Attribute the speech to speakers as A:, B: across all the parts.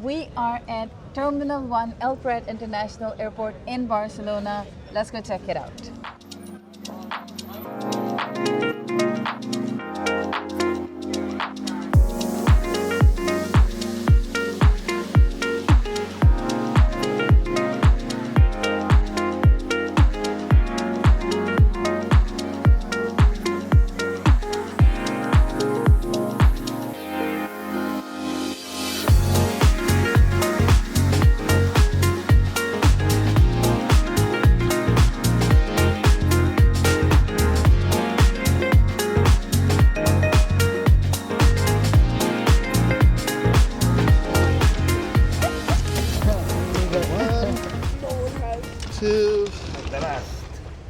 A: We are at Terminal 1 El Prat International Airport in Barcelona. Let's go check it out.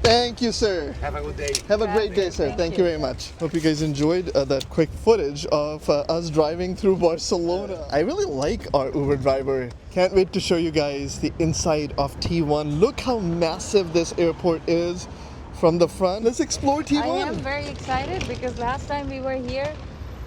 B: Thank you, sir.
C: Have a good day.
B: Have a great day, sir. Thank you very much. Hope you guys enjoyed that quick footage of us driving through Barcelona. I really like our Uber driver. Can't wait to show you guys the inside of T1. Look how massive this airport is from the front. Let's explore T1.
A: I am very excited because last time we were here,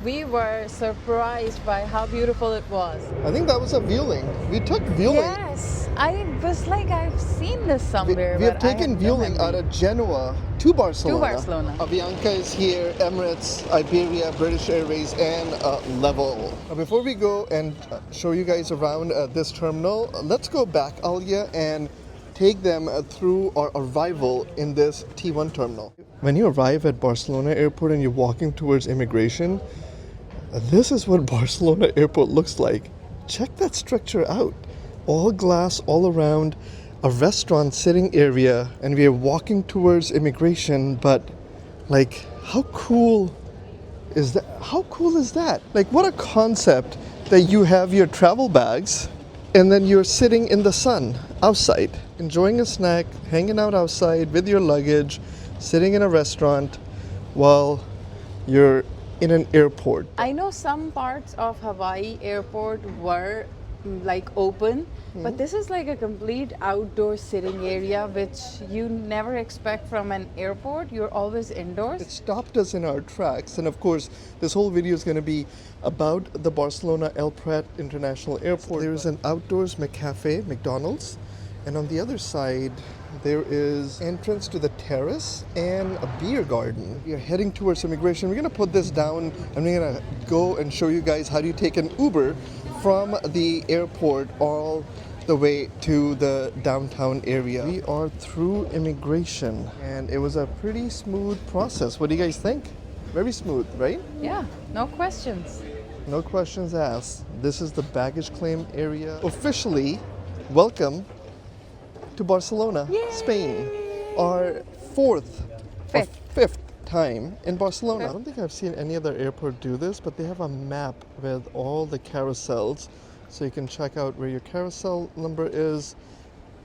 A: we were surprised by how beautiful it was.
B: I think that was a viewing. We took viewing.
A: Yes, I was like, I've seen this somewhere.
B: We have taken viewing out of Genoa to Barcelona. Avianca is here, Emirates, Iberia, British Airways, and Level. Before we go and show you guys around this terminal, let's go back, Alia, and take them through our arrival in this T1 terminal. When you arrive at Barcelona Airport and you're walking towards immigration, this is what Barcelona Airport looks like. Check that structure out. All glass all around, a restaurant sitting area, and we are walking towards immigration, but like, how cool is that? How cool is that? Like, what a concept that you have your travel bags and then you're sitting in the sun outside, enjoying a snack, hanging out outside with your luggage, sitting in a restaurant while you're in an airport.
A: I know some parts of Hawaii airport were like open, but this is like a complete outdoor sitting area which you never expect from an airport. You're always indoors.
B: It stopped us in our tracks, and of course this whole video is going to be about the Barcelona-El Prat International Airport. There is an outdoors McCafe, McDonald's, and on the other side there is entrance to the terrace and a beer garden. We are heading towards immigration. We're going to put this down and we're going to go and show you guys how do you take an Uber from the airport all the way to the downtown area. We are through immigration and it was a pretty smooth process. What do you guys think? Very smooth, right?
A: Yeah, no questions.
B: No questions asked. This is the baggage claim area. Officially, welcome to Barcelona, Spain. Our fifth time in Barcelona. I don't think I've seen any other airport do this, but they have a map with all the carousels, so you can check out where your carousel number is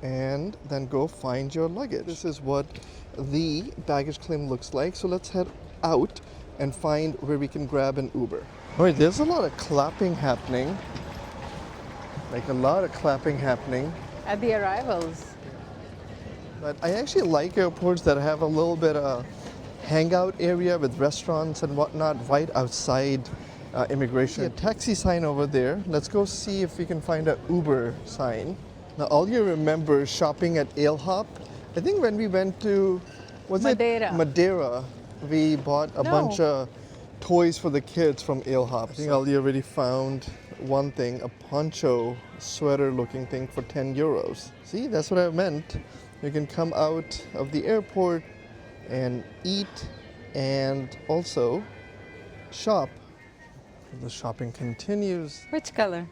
B: and then go find your luggage. This is what the baggage claim looks like. So let's head out and find where we can grab an Uber. All right, there's a lot of clapping happening. Like a lot of clapping happening.
A: At the arrivals.
B: But I actually like airports that have a little bit of hangout area with restaurants and whatnot right outside immigration. A taxi sign over there. Let's go see if we can find an Uber sign. Now, all you remember shopping at AleHop. I think when we went to Madeira, we bought a bunch of toys for the kids from AleHop. I think Ali already found one thing, a poncho sweater looking thing for 10 euros. See, that's what I meant. You can come out of the airport and eat and also shop. The shopping continues.
A: Which color?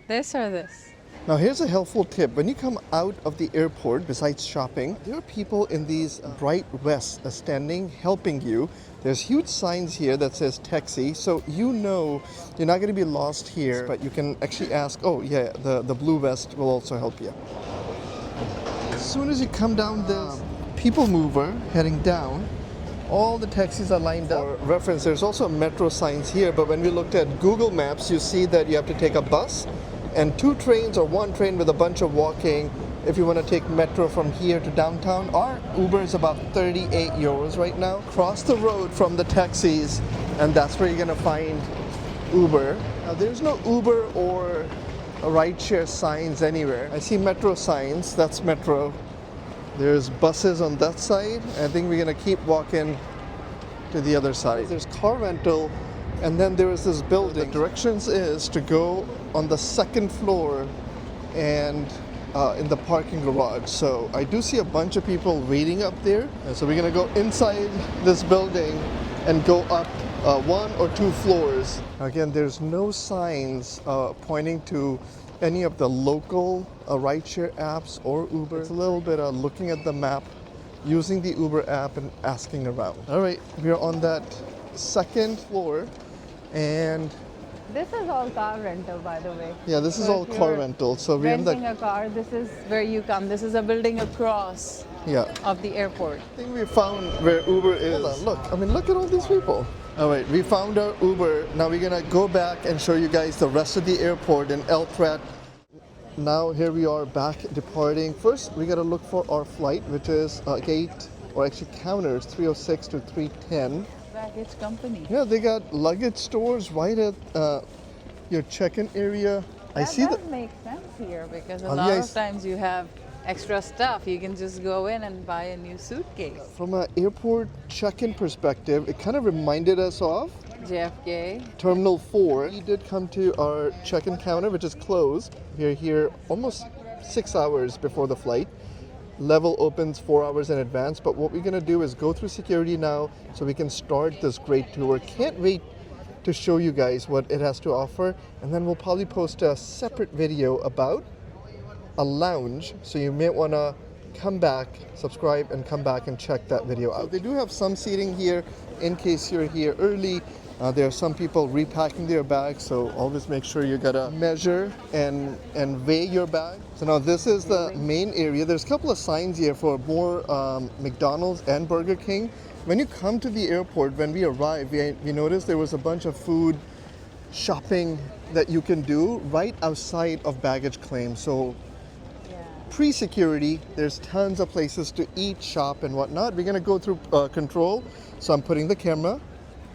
A: This or this?
B: Now here's a helpful tip. When you come out of the airport, besides shopping, there are people in these bright vests standing, helping you. There's huge signs here that says taxi, so you know you're not going to be lost here, but you can actually ask, oh yeah, the blue vest will also help you. As soon as you come down the people mover heading down, all the taxis are lined up. For reference, there's also metro signs here, but when we looked at Google Maps, you see that you have to take a bus and 2 trains or 1 train with a bunch of walking if you want to take metro from here to downtown. Our Uber is about 38 euros right now. Cross the road from the taxis and that's where you're going to find Uber. Now there's no Uber or rideshare signs anywhere. I see metro signs, that's metro. There's buses on that side. I think we're gonna keep walking to the other side. There's car rental, and then there is this building. The directions is to go on the second floor and in the parking garage. So I do see a bunch of people waiting up there. And so we're gonna go inside this building and go up 1 or 2 floors. Again, there's no signs pointing to any of the local rideshare apps or Uber. It's a little bit looking at the map, using the Uber app and asking around. All right, we're on that second floor, and
A: This is all car rental, by the way.
B: yeah, this is
A: So
B: all
A: if
B: car
A: you're
B: rental. So we're in the
A: renting a car, this is where you come. This is a building across
B: yeah.
A: of the airport.
B: I think we found where Uber is. Hold on, look. I mean, look at all these people. All right, we found our Uber. Now we're gonna go back and show you guys the rest of the airport in El Prat. Now here we are back departing. First, we gotta look for our flight, which is gate, or actually counters, 306 to 310.
A: Baggage company.
B: Yeah, they got luggage stores right at your check-in area. I see
A: that makes sense here because a
B: Oh,
A: lot
B: yes.
A: of times you have extra stuff. You can just go in and buy a new suitcase.
B: From an airport check-in perspective, it kind of reminded us of
A: JFK.
B: Terminal 4. We did come to our check-in counter, which is closed. We're here almost 6 hours before the flight. Level opens 4 hours in advance, but what we're gonna do is go through security now so we can start this great tour. Can't wait to show you guys what it has to offer, and then we'll probably post a separate video about a lounge, so you may wanna come back, subscribe, and come back and check that video out. So they do have some seating here in case you're here early. There are some people repacking their bags, so always make sure you gotta measure and weigh your bag. So now this is the main area. There's a couple of signs here for more McDonald's and Burger King. When you come to the airport, when we arrived, we noticed there was a bunch of food shopping that you can do right outside of baggage claim. So pre-security, there's tons of places to eat, shop, and whatnot. We're gonna go through control, so I'm putting the camera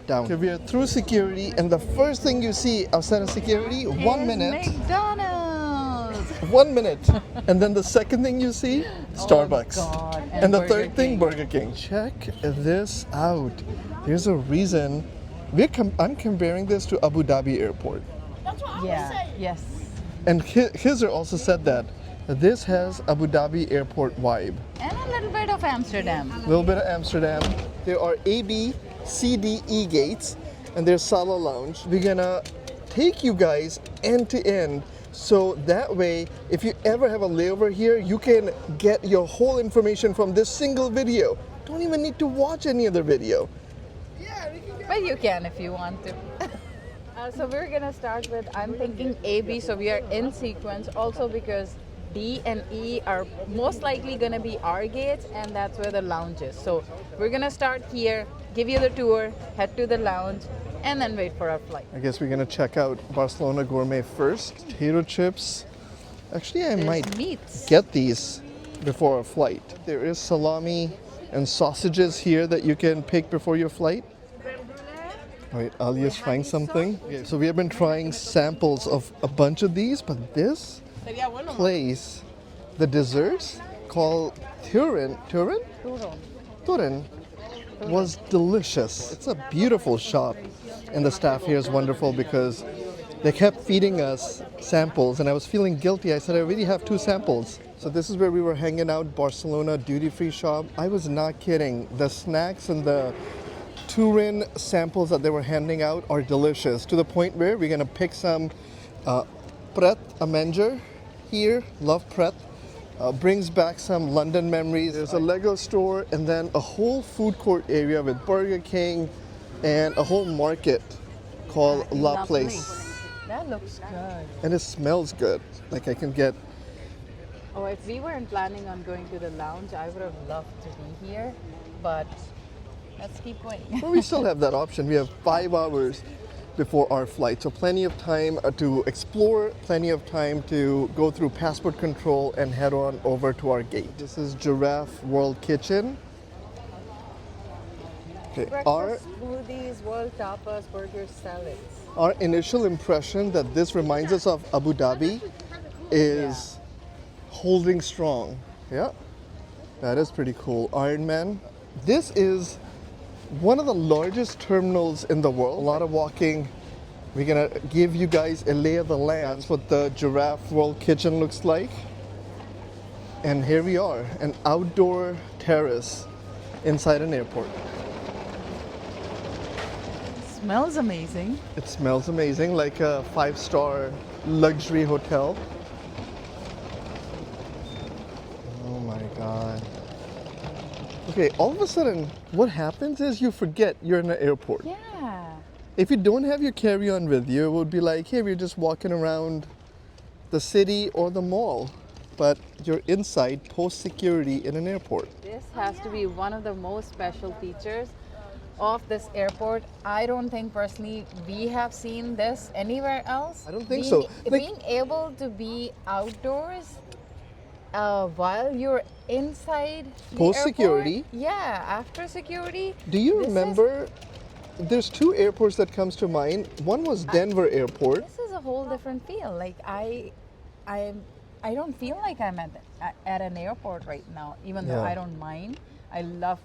B: down. Okay, we are through security, and the first thing you see outside of security, 1 minute.
A: McDonald's.
B: 1 minute. And then the second thing you see, Starbucks.
A: Oh God.
B: And the
A: Burger
B: third thing,
A: King.
B: Burger King. Check this out. There's a reason. I'm comparing this to Abu Dhabi Airport.
A: Yeah. Yes.
B: And Khiz also said that this has Abu Dhabi Airport vibe.
A: And a little bit of Amsterdam.
B: A little bit of Amsterdam. There are A, B, C, D, E gates, and there's Sala Lounge. We're gonna take you guys end to end, so that way, if you ever have a layover here, you can get your whole information from this single video. Don't even need to watch any other video.
A: But you can if you want to. So we're gonna start with, I'm thinking A, B, so we are in sequence, also because D and E are most likely gonna be our gates, and that's where the lounge is. So we're gonna start here, give you the tour, head to the lounge, and then wait for our flight.
B: I guess we're gonna check out Barcelona Gourmet first. Potato chips. Actually, I might
A: Meats.
B: get these before our flight. There is salami and sausages here that you can pick before your flight. All right, Alia's trying something. Okay, so we have been trying samples of a bunch of these, but this place, the desserts called Turin, was delicious. It's a beautiful shop, and the staff here is wonderful because they kept feeding us samples, and I was feeling guilty. I said, I already have 2 samples. So this is where we were hanging out, Barcelona duty-free shop. I was not kidding. The snacks and the Turin samples that they were handing out are delicious, to the point where we're gonna pick some Prat Airport here. Love Prat. Brings back some London memories. There's a Lego store, and then a whole food court area with Burger King and a whole market called La Place.
A: That looks good.
B: And it smells good. Like I can get.
A: Oh, if we weren't planning on going to the lounge, I would have loved to be here, but let's keep going.
B: Well, we still have that option. We have 5 hours before our flight, so plenty of time to explore, plenty of time to go through passport control and head on over to our gate. This is Giraffe World Kitchen. Okay,
A: Breakfast, smoothies, world tapas, burgers, salads.
B: Our initial impression that this reminds us of Abu Dhabi is holding strong. Yeah, that is pretty cool. Iron Man. This is one of the largest terminals in the world. A lot of walking. We're gonna give you guys a lay of the land. That's what the Giraffe World Kitchen looks like. And here we are, an outdoor terrace inside an airport.
A: Smells amazing.
B: It smells amazing, like a 5-star luxury hotel. Oh my God. Okay, all of a sudden, what happens is you forget you're in an airport.
A: Yeah.
B: If you don't have your carry-on with you, it would be like, hey, we're just walking around the city or the mall. But you're inside post-security in an airport.
A: This has to be one of the most special features of this airport. I don't think personally we have seen this anywhere else.
B: I don't think so.
A: Being able to be outdoors while you're inside the
B: Post-security?
A: airport, yeah, after security.
B: Do you remember, there's 2 airports that comes to mind. One was Denver Airport.
A: This is a whole different feel. Like I don't feel like I'm at an airport right now, even though I don't mind. I love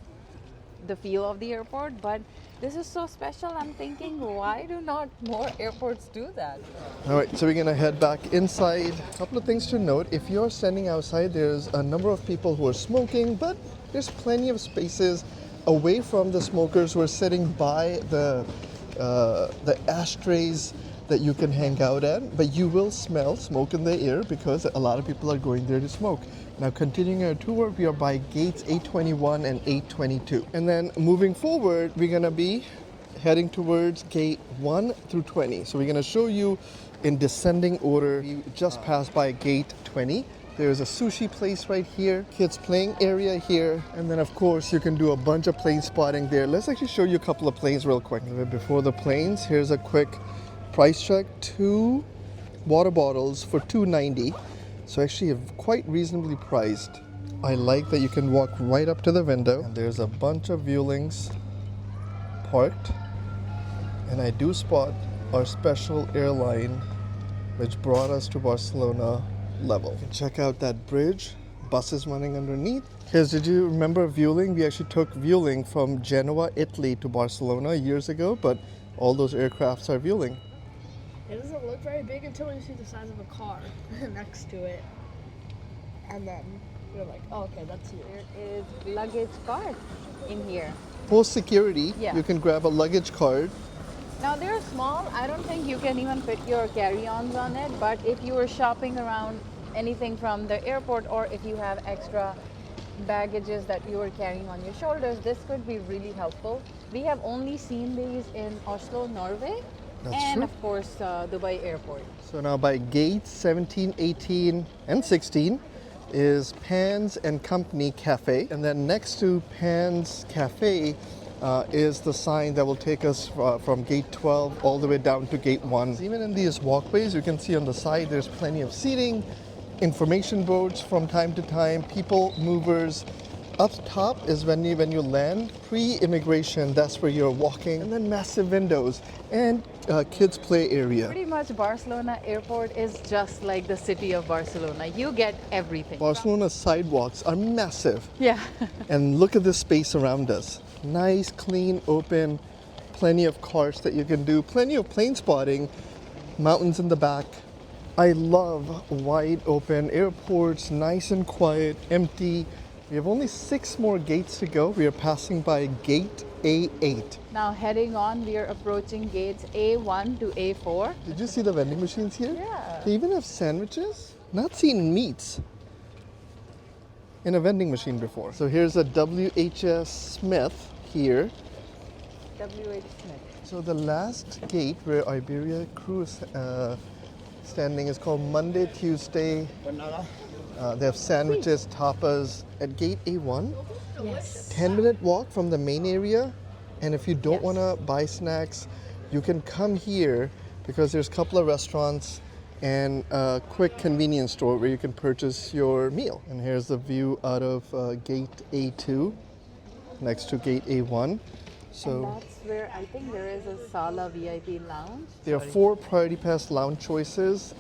A: the feel of the airport, but this is so special. I'm thinking, why do not more airports do that?
B: All right, so we're gonna head back inside. A couple of things to note. If you're standing outside, there's a number of people who are smoking, but there's plenty of spaces away from the smokers who are sitting by the ashtrays that you can hang out at, but you will smell smoke in the air because a lot of people are going there to smoke. Now continuing our tour, we are by gates 821 and 822. And then moving forward, we're gonna be heading towards gate 1 through 20. So we're gonna show you in descending order. We just passed by gate 20. There's a sushi place right here, kids playing area here, and then of course you can do a bunch of plane spotting there. Let's actually show you a couple of planes real quick. Before the planes, here's a quick price check. 2 water bottles for $2.90. So actually quite reasonably priced. I like that you can walk right up to the window. And there's a bunch of Vuelings parked. And I do spot our special airline which brought us to Barcelona level. You can check out that bridge. Buses running underneath. Khiz, did you remember Vueling? We actually took Vueling from Genoa, Italy to Barcelona years ago, but all those aircrafts are Vueling.
C: It doesn't look very big until you see the size of a car next to it. And then you're like, oh, okay, that's huge.
A: There is luggage cart in here.
B: Post security,
A: Yeah.
B: you can grab a luggage card.
A: Now they're small. I don't think you can even fit your carry-ons on it, but if you were shopping around anything from the airport, or if you have extra baggages that you are carrying on your shoulders, this could be really helpful. We have only seen these in Oslo, Norway.
B: That's
A: and
B: true.
A: of course Dubai Airport.
B: So now by gates 17, 18, and 16 is Pan's and Company Cafe. And then next to Pan's Cafe is the sign that will take us from gate 12 all the way down to gate 1. Even in these walkways, you can see on the side there's plenty of seating, information boards from time to time, people movers. Up top is when you land, pre-immigration, that's where you're walking, and then massive windows and kids play area.
A: Pretty much Barcelona Airport is just like the city of Barcelona. You get everything.
B: Barcelona's sidewalks are massive.
A: Yeah.
B: And look at this space around us. Nice, clean, open, plenty of cars that you can do, plenty of plane spotting, mountains in the back. I love wide open airports, nice and quiet, empty. We have only 6 more gates to go. We are passing by gate A8.
A: Now heading on, we are approaching gates A1 to A4.
B: Did you see the vending machines here?
A: Yeah.
B: They even have sandwiches. Not seen meats in a vending machine before. So here's a WHS Smith here.
A: W.H. Smith.
B: So the last gate where Iberia crew is standing is called Monday, Tuesday. They have sandwiches, tapas at gate A1.
A: Yes.
B: 10-minute walk from the main area. And if you don't want to buy snacks, you can come here because there's a couple of restaurants and a quick convenience store where you can purchase your meal. And here's the view out of gate A2 next to gate A1. So
A: and that's where I think there is a Sala VIP lounge.
B: there are 4 Priority Pass lounge choices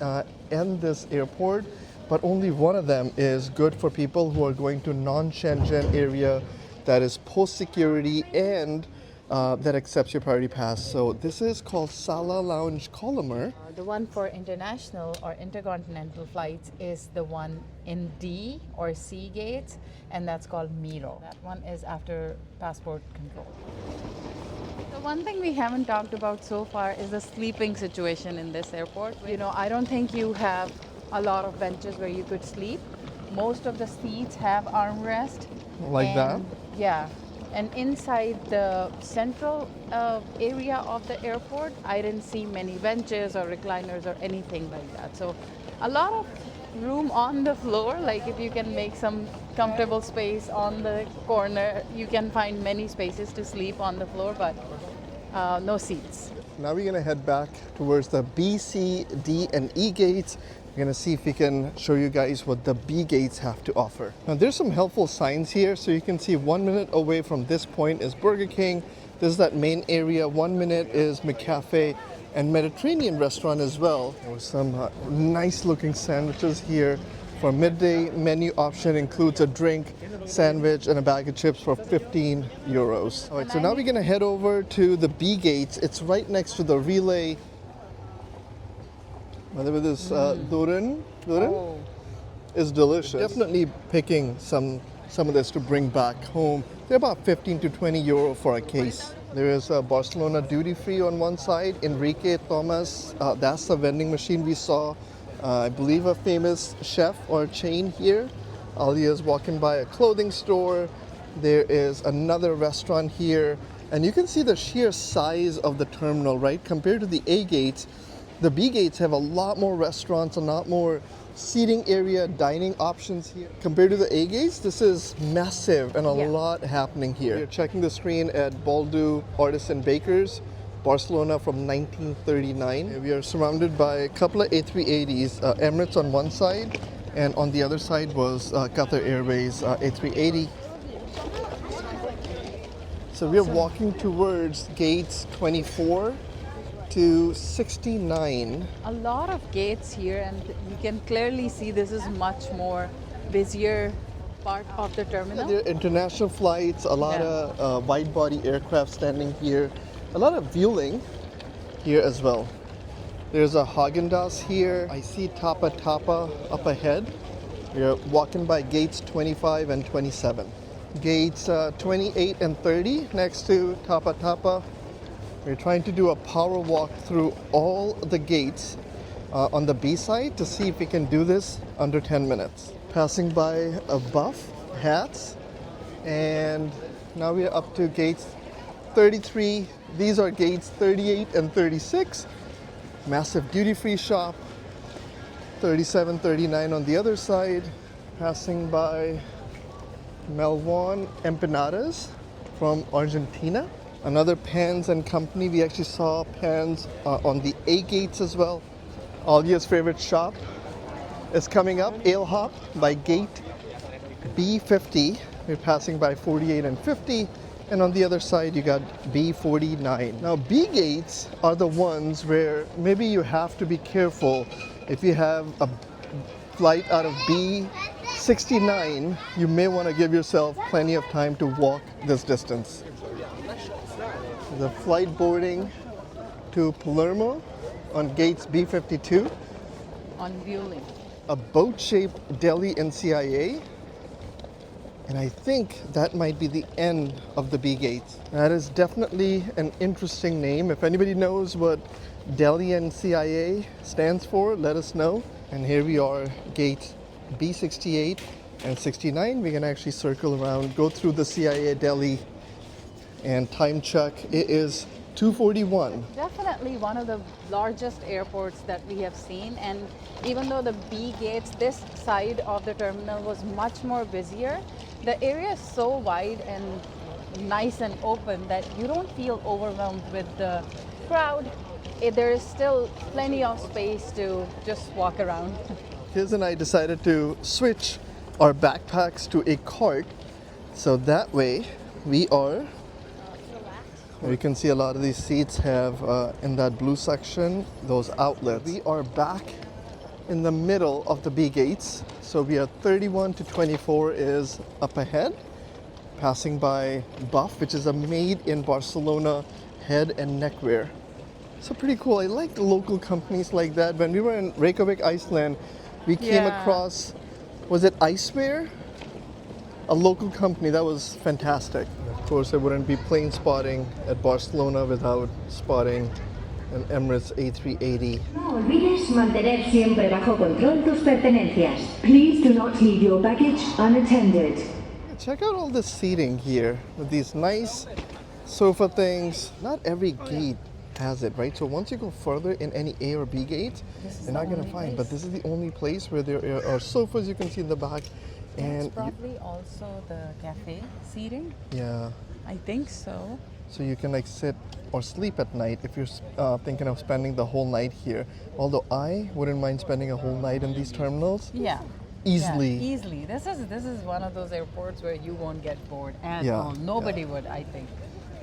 B: in this airport, but only one of them is good for people who are going to non-Shenzhen area that is post-security and that accepts your Priority Pass. So this is called Sala Lounge Columnar.
A: The one for international or intercontinental flights is the one in D or C gates, and that's called Miro. That one is after passport control. The one thing we haven't talked about so far is the sleeping situation in this airport. You know, I don't think you have a lot of benches where you could sleep. Most of the seats have armrest.
B: Like that?
A: Yeah. And inside the central area of the airport, I didn't see many benches or recliners or anything like that. So a lot of room on the floor, like if you can make some comfortable space on the corner, you can find many spaces to sleep on the floor, but no seats.
B: Now we're going to head back towards the B, C, D, and E gates. We're going to see if we can show you guys what the B gates have to offer. Now there's some helpful signs here. So you can see 1 minute away from this point is Burger King. This is that main area. 1 minute is McCafe and Mediterranean restaurant as well. There was some nice looking sandwiches here. For midday, menu option includes a drink, sandwich, and a bag of chips for 15 euros. All right, so now we're going to head over to the B gates. It's right next to the relay. Whatever this durin is delicious. Definitely picking some of this to bring back home. They're about 15 to 20 euro for a case. There is a Barcelona duty free on one side. Enrique Thomas, that's the vending machine we saw. I believe a famous chef or chain here. Ali is walking by a clothing store. There is another restaurant here. And you can see the sheer size of the terminal, right? Compared to the A gates, the B gates have a lot more restaurants, a lot more seating area, dining options here. Compared to the A gates, this is massive and a lot happening here. You're checking the screen at Baldu Artisan Bakers, Barcelona from 1939. We are surrounded by a couple of A380s, Emirates on one side, and on the other side was Qatar Airways A380. So we are walking towards gates 24 to 69.
A: A lot of gates here, and you can clearly see this is much more busier part of the terminal.
B: There are international flights, a lot of wide-body aircraft standing here, a lot of viewing here as well. There's a Häagen-Dazs here. I see Tapa Tapa up ahead. We're walking by gates 25 and 27. Gates 28 and 30 next to Tapa Tapa. We're trying to do a power walk through all the gates on the B side to see if we can do this under 10 minutes. Passing by a Buff, Hats, and now we're up to gates 33. These are gates 38 and 36. Massive duty-free shop. 37, 39 on the other side. Passing by Melwan Empanadas from Argentina. Another Pans and Company. We actually saw Pans on the A gates as well. Alia's favorite shop is coming up, Ale Hop by gate B50. We're passing by 48 and 50. And on the other side, you got B49. Now, B gates are the ones where maybe you have to be careful. If you have a flight out of B69, you may want to give yourself plenty of time to walk this distance. The flight boarding to Palermo on gates B52.
A: On Vueling.
B: A boat-shaped Delhi NCIA. And I think that might be the end of the B gates. That is definitely an interesting name. If anybody knows what Delhi NCIA stands for, let us know. And here we are, gate B68 and 69. We can actually circle around, go through the CIA Delhi and time check. It is 2:41.
A: Definitely one of the largest airports that we have seen, and even though the B gates, this side of the terminal was much more busier, the area is so wide and nice and open that you don't feel overwhelmed with the crowd. There is still plenty of space to just walk around.
B: Khiz and I decided to switch our backpacks to a cart, so that way we are You can see a lot of these seats have, in that blue section, those outlets. We are back in the middle of the B gates. So we are 31 to 24 is up ahead, passing by Buff, which is a made in Barcelona head and neckwear. So pretty cool. I like the local companies like that. When we were in Reykjavik, Iceland, we came across, was it Icewear? A local company that was fantastic. Of course, I wouldn't be plane spotting at Barcelona without spotting an Emirates A380.
D: No olvides mantener siempre bajo control tus pertenencias. Please do not leave your baggage unattended.
B: Check out all the seating here with these nice sofa things. Not every gate has it, right? So once you go further in any A or B gate, you're not going to find. But this is the only place where there are sofas you can see in the back. And
A: it's probably also the cafe seating.
B: Yeah.
A: I think so.
B: So you can like sit or sleep at night if you're thinking of spending the whole night here. Although I wouldn't mind spending a whole night in these terminals.
A: Yeah.
B: Easily.
A: Yeah, easily. This is one of those airports where you won't get bored at all. Nobody would, I think.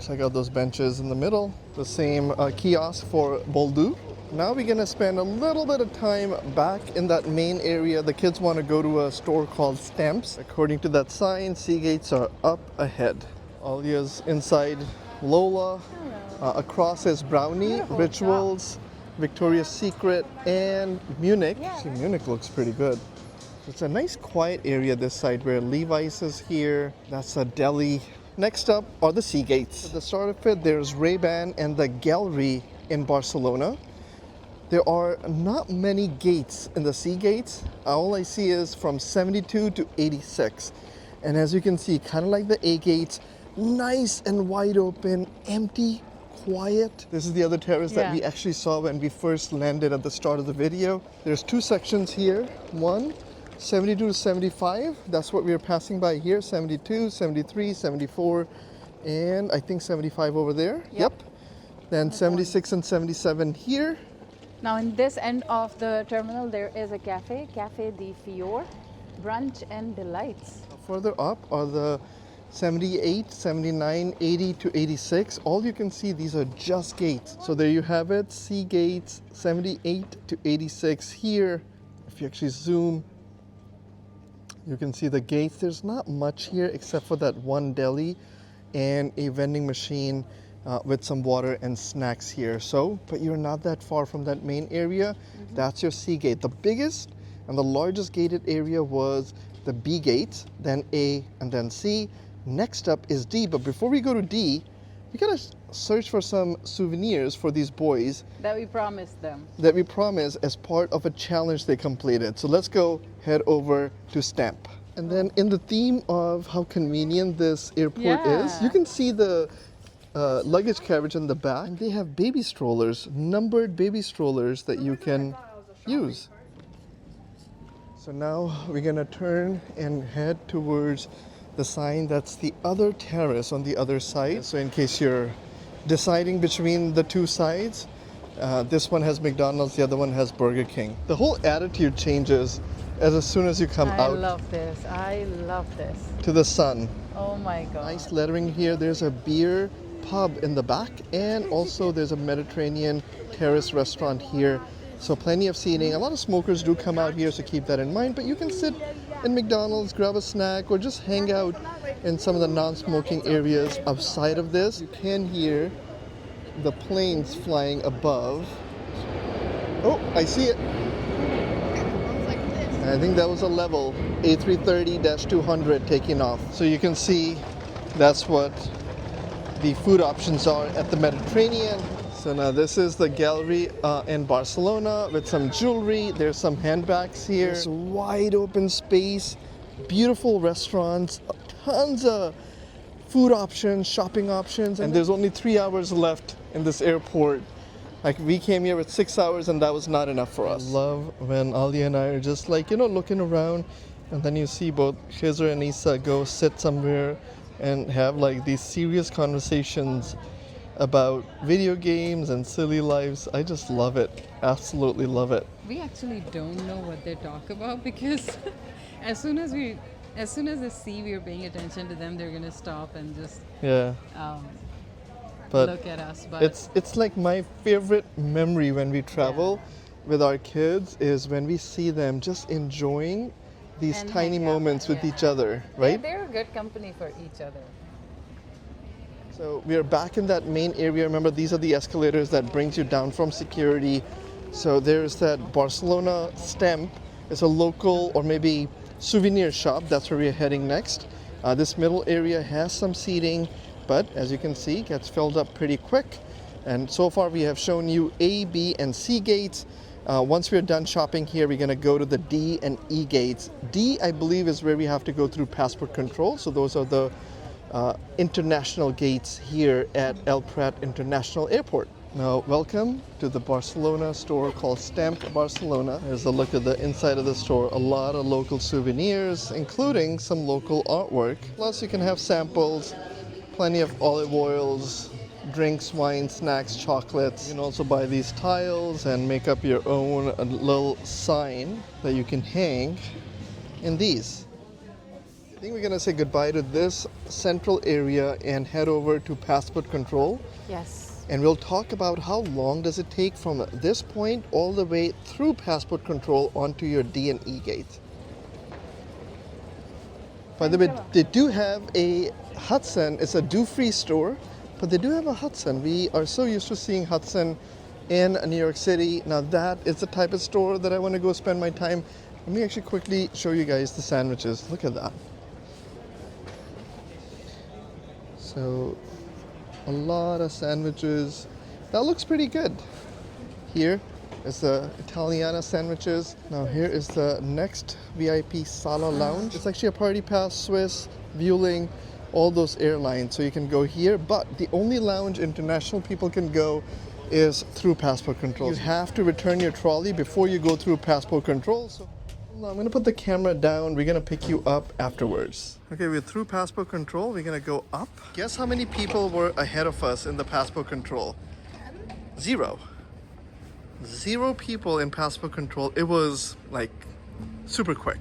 B: Check out those benches in the middle. The same kiosk for Boldu. Now we're gonna spend a little bit of time back in that main area. The kids want to go to a store called Stamps. According to that sign, sea gates are up ahead. Alia's inside Lola. Across is Brownie,
A: Beautiful
B: Rituals, Victoria's Secret, and Munich. See, Munich looks pretty good. It's a nice quiet area this side where Levi's is here. That's a deli. Next up are the sea gates. At the start of it, there's Ray-Ban and the Gallery in Barcelona. There are not many gates in the sea gates. All I see is from 72 to 86. And as you can see, kind of like the A gates, nice and wide open, empty, quiet. This is the other terrace that we actually saw when we first landed at the start of the video. There's two sections here. One, 72 to 75. That's what we are passing by here. 72, 73, 74, and I think 75 over there. Yep. Then 76 and 77 here.
A: Now in this end of the terminal there is a cafe, Cafe di Fior, Brunch and Delights.
B: Further up are the 78, 79, 80 to 86. All you can see, these are just gates. So there you have it, sea gates, 78 to 86 here. If you actually zoom, you can see the gates. There's not much here except for that one deli and a vending machine with some water and snacks here. So, but you're not that far from that main area. That's your C gate. The biggest and the largest gated area was the B gate, then A, and then C. Next up is D. But before we go to D, we gotta search for some souvenirs for these boys
A: that we promised them.
B: That we promised as part of a challenge they completed. So let's go head over to Stamp. And then in the theme of how convenient this airport is, you can see the luggage carriage in the back. And they have baby strollers, numbered baby strollers that you can use. So now we're gonna turn and head towards the sign that's the other terrace on the other side. So in case you're deciding between the two sides, this one has McDonald's, the other one has Burger King. The whole attitude changes as soon as you come out.
A: I love this. I love this.
B: To the sun.
A: Oh my God.
B: Nice lettering here. There's a beer pub in the back, and also there's a Mediterranean terrace restaurant here. So plenty of seating. A lot of smokers do come out here, so keep that in mind. But you can sit in McDonald's, grab a snack, or just hang out in some of the non-smoking areas outside of this. You can hear the planes flying above. Oh, I see it. I think that was a level A330-200 taking off. So you can see that's what the food options are at the Mediterranean. So now this is the gallery in Barcelona with some jewelry. There's some handbags here. There's wide open space, beautiful restaurants, tons of food options, shopping options, and there's only 3 hours left in this airport. Like, we came here with 6 hours and that was not enough for us. I love when Ali and I are just like, looking around, and then you see both Khiz and Eesa go sit somewhere and have like these serious conversations about video games and silly lives. I just love it. Absolutely love it.
A: We actually don't know what they talk about because as soon as they see we're paying attention to them, they're gonna stop and just
B: But
A: look at us. But
B: it's like my favorite memory when we travel with our kids is when we see them just enjoying these
A: And
B: tiny
A: hang out,
B: moments with
A: yeah.
B: each other, right?
A: they're a good company for each other.
B: So we are back in that main area. Remember, these are the escalators that brings you down from security. So there's that Barcelona stamp. It's a local or maybe souvenir shop. That's where we're heading next. This middle area has some seating, but as you can see, gets filled up pretty quick. And so far we have shown you A, B, and C gates. Once we're done shopping here, we're going to go to the D and E gates. D, I believe, is where we have to go through passport control. So those are the international gates here at El Prat International Airport. Now, welcome to the Barcelona store called Stamp Barcelona. Here's a look at the inside of the store. A lot of local souvenirs, including some local artwork. Plus, you can have samples, plenty of olive oils, drinks, wine, snacks, chocolates. You can also buy these tiles and make up your own little sign that you can hang in these. I think we're going to say goodbye to this central area and head over to passport control.
A: Yes.
B: And we'll talk about how long does it take from this point all the way through passport control onto your D and E gate. By the way, they do have a Hudson. It's a duty-free store, but they do have a Hudson. We are so used to seeing Hudson in New York City. Now that is the type of store that I want to go spend my time. Let me actually quickly show you guys the sandwiches. Look at that. So a lot of sandwiches. That looks pretty good. Here is the Italiana sandwiches. Now here is the next VIP Sala Lounge. It's actually a Party Pass, Swiss, Vueling, all those airlines. So you can go here, but the only lounge international people can go is through passport control. You have to return your trolley before you go through passport control. So I'm going to put the camera down. We're going to pick you up afterwards. Okay, we're through passport control. We're going to go up. Guess how many people were ahead of us in the passport control? 0. 0 people in passport control. It was like super quick.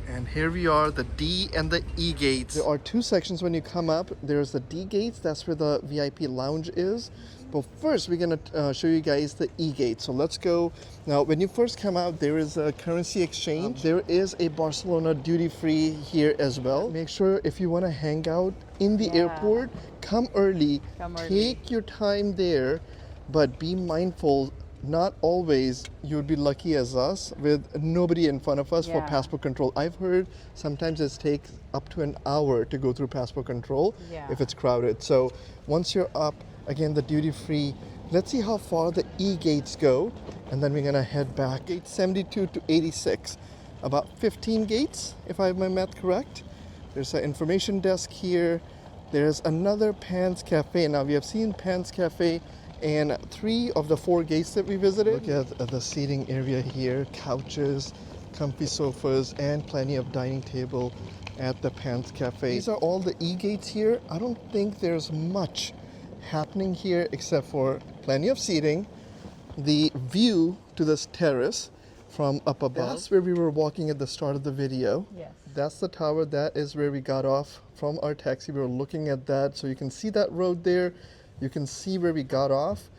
B: And here we are, the D and the E gates. There are 2 sections when you come up. There's the D gates. That's where the VIP lounge is. But first, we're going to show you guys the E gate. So let's go. Now, when you first come out, there is a currency exchange. There is a Barcelona duty-free here as well. Make sure if you want to hang out in the airport, come early. Take your time there, but be mindful. Not always you would be lucky as us with nobody in front of us for passport control. I've heard sometimes it takes up to an hour to go through passport control if it's crowded. So once you're up, again, the duty free, let's see how far the E gates go, and then we're gonna head back. Gate 72 to 86, about 15 gates, if I have my math correct. There's an information desk here. There's another Pan's Cafe. Now we have seen Pan's Cafe and 3 of the 4 gates that we visited. Look at the seating area here, couches, comfy sofas, and plenty of dining table at the Pan's Cafe. These are all the E gates here. I don't think there's much happening here except for plenty of seating, the view to this terrace from up above. That's where we were walking at the start of the video.
A: Yes.
B: That's the tower. That is where we got off from our taxi. We were looking at that. So you can see that road there. You can see where we got off.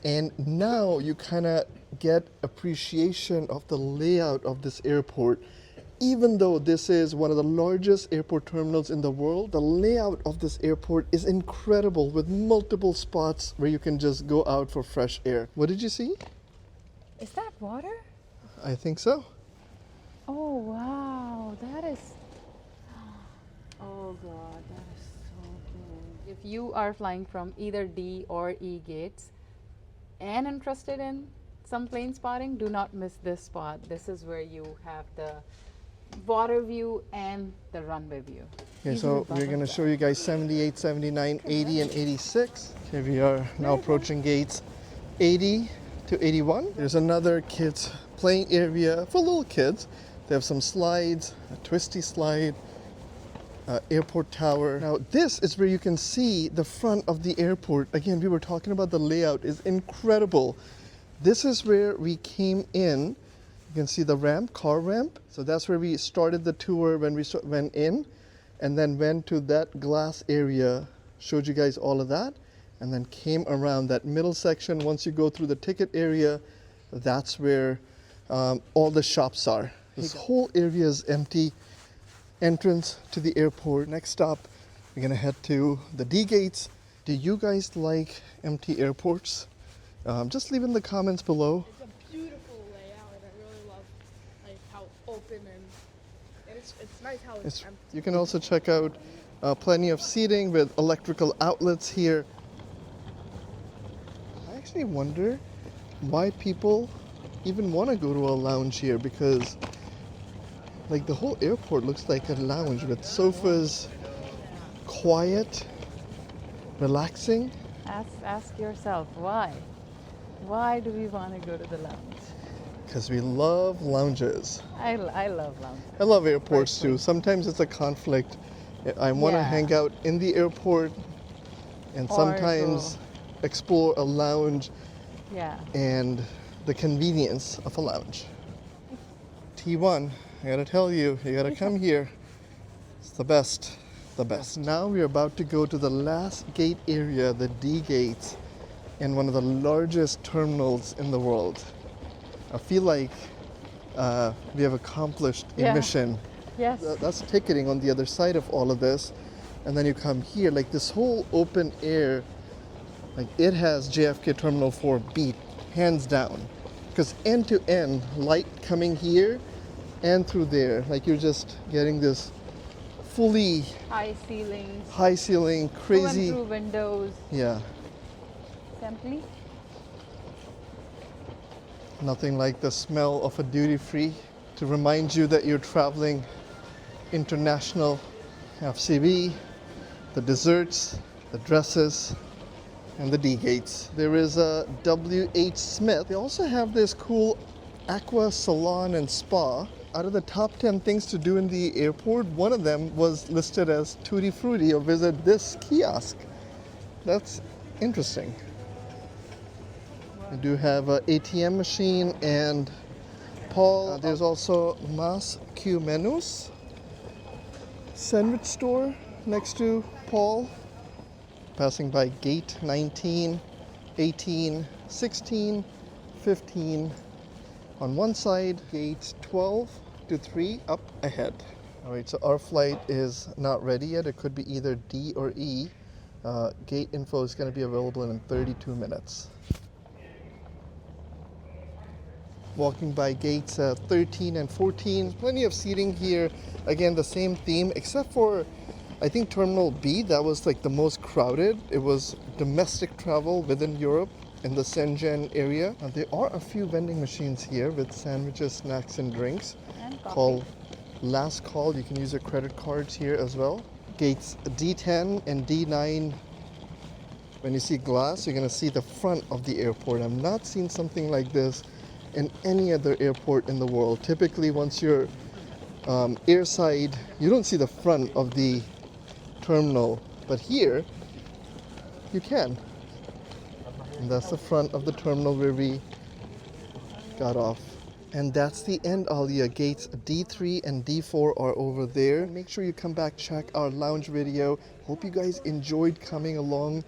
B: And now you kind of get appreciation of the layout of this airport. Even though this is one of the largest airport terminals in the world, the layout of this airport is incredible with multiple spots where you can just go out for fresh air. What did you see?
A: Is that water?
B: I think so.
A: Oh wow, that is. Oh god, that is so good. If you are flying from either D or E gates and interested in some plane spotting, do not miss this spot. This is where you have the water view and the runway view. Okay, so we're going to show you guys 78, 79, 80, and 86. Here we are now approaching gates 80 to 81. There's another kids playing area for little kids. They have some slides, a twisty slide, airport tower. Now this is where you can see the front of the airport. Again, we were talking about the layout is incredible. This is where we came in. You can see the ramp, car ramp. So that's where we started the tour when we went in, and then went to that glass area, showed you guys all of that.
B: and then came around that middle section. Once you go through the ticket area, that's where all the shops are. This whole area is empty. Entrance to the airport. Next stop, we're gonna head to the D gates. Do you guys like empty airports? Just leave in the comments below.
C: It's a beautiful layout, and I really love like how open and it's nice how it's empty.
B: You can also check out plenty of seating with electrical outlets here. I actually wonder why people even want to go to a lounge here, because like the whole airport looks like a lounge with sofas, quiet, relaxing.
A: Ask yourself why. Why do we want to go to the lounge?
B: Because we love lounges.
A: I love lounges.
B: I love airports too. Sometimes it's a conflict. I want to hang out in the airport and sometimes explore a lounge and the convenience of a lounge. T1, I gotta tell you, you gotta come here. It's the best, the best. Now we're about to go to the last gate area, the D gates, in one of the largest terminals in the world. I feel like we have accomplished a mission.
A: Yes.
B: That's ticketing on the other side of all of this. And then you come here, like this whole open air, like it has JFK Terminal 4 beat, hands down. Because end to end, light coming here and through there. Like you're just getting this fully
A: High ceilings.
B: high ceiling, crazy.
A: Through windows.
B: Yeah.
A: Simply.
B: Nothing like the smell of a duty free to remind you that you're traveling international. FCB, the desserts, the dresses, and the D gates. There is a W.H. Smith. They also have this cool aqua salon and spa. Out of the top 10 things to do in the airport, one of them was listed as Tutti Frutti, or visit this kiosk. That's interesting. We do have an ATM machine and Paul. There's also Mas Q Menus sandwich store next to Paul. Passing by gate 19, 18, 16, 15 on one side, gate 12 to 3 up ahead. All right, so our flight is not ready yet. It could be either D or E. Gate info is going to be available in 32 minutes. Walking by gates 13 and 14. There's plenty of seating here. Again, the same theme, except for, I think, Terminal B, that was like the most crowded. It was domestic travel within Europe in the Shenzhen area. There are a few vending machines here with sandwiches, snacks, and drinks.
A: And coffee.
B: Called Last Call. You can use your credit cards here as well. Gates D10 and D9. When you see glass, you're going to see the front of the airport. I've not seen something like this in any other airport in the world. Typically, once you're airside, you don't see the front of the terminal, but here you can. And that's the front of the terminal where we got off. And that's the end, Alia. Gates D3 and D4 are over there. Make sure you come back, check our lounge video. Hope you guys enjoyed coming along.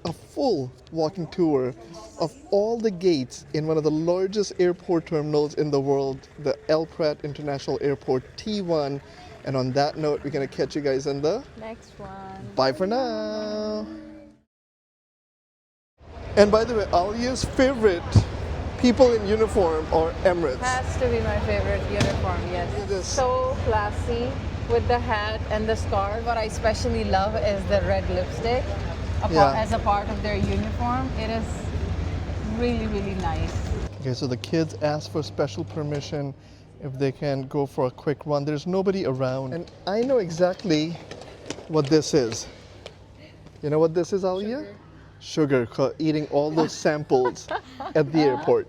B: A full walking tour of all the gates in one of the largest airport terminals in the world, the El Prat International Airport T1. And on that note, we're going to catch you guys in the
A: Next one.
B: bye for now. And by the way, Alia's favorite people in uniform are Emirates.
A: Has to be my favorite uniform, yes.
B: Look at this.
A: So classy with the hat and the scarf. What I especially love is the red lipstick as a part of their uniform. It is really, really nice.
B: Okay, so the kids asked for special permission if they can go for a quick run. There's nobody around. And I know exactly what this is. You know what this is, Alia? Sugar, eating all those samples at the airport.